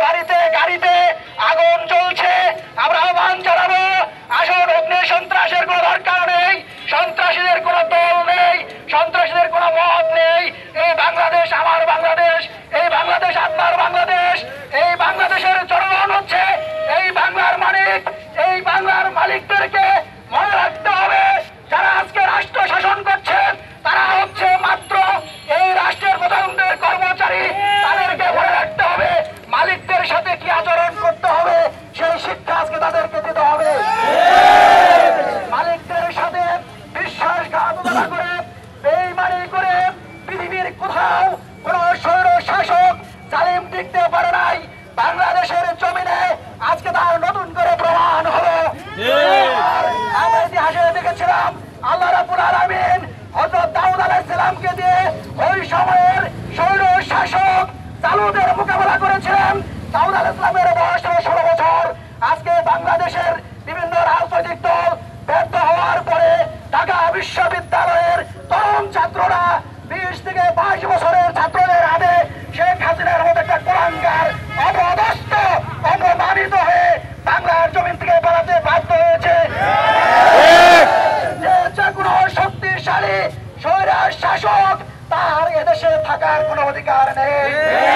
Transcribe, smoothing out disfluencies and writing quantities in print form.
বাড়িতে গাড়িতে আগুন জ্বলছে, আমরা আহ্বান জানাবো, আসুন। অগ্নি সন্ত্রাসের কোনো দরকার নেই, সন্ত্রাসীদের কোনো দল নেই, সন্ত্রাসীদের কোনো মত নেই। এই বাংলাদেশ আমার বাংলাদেশ, এই বাংলাদেশ আপনার বাংলাদেশ। এই বাংলাদেশের জনগণ হচ্ছে এই বাংলার মালিক। এই বাংলার মালিকদেরকে মনে রাখতে হবে, যারা আজকে রাষ্ট্র শাসন করছেন তারা হচ্ছে মাত্র এই রাষ্ট্রের প্রধানদের কর্মচারী। তাদেরকে মনে রাখতে হবে মালিকদের সাথে কি আচরণ করতে হবে, সেই শিক্ষা আজকে তাদেরকে দিতে হবে। মালিকদের সাথে বিশ্বাসঘাতকতা করে, বেইমানি করে পৃথিবীর কোথাও কোন স্বৈর শাসক জালিম টিকতে পারে নাই। বাংলাদেশের জমিনে আজকে তার নতুন করে প্রমাণ হলো। আমরা ইতিহাসে দেখেছিলাম আল্লাহ রাব্বুল আলামিন হযরত দাউদ আলাইহিস সালামকে দিয়ে ওই সময়ের স্বৈর শাসক জালুতের মোকাবেলা করেছিলেন। দাউদ আলাইহিস সালামের বয়স 16 বছর। আজকে বাংলাদেশের বিভিন্ন রাজনৈতিক দল ব্যর্থ হওয়ার পরে ঢাকা বিশ্ববিদ্যালয়ের তরুণ ছাত্ররা 20 থেকে 22 বছরের ছাত্রদের হাতে শেখ হাসিনার মতো একটা কুলাঙ্গার অপদস্থ অপমানিত হয়ে বাংলার জমিন থেকে পালাতে বাধ্য হয়েছে। যে কোনো শক্তিশালী স্বৈরাচার শাসক তার এদেশে থাকার কোনো অধিকার নেই।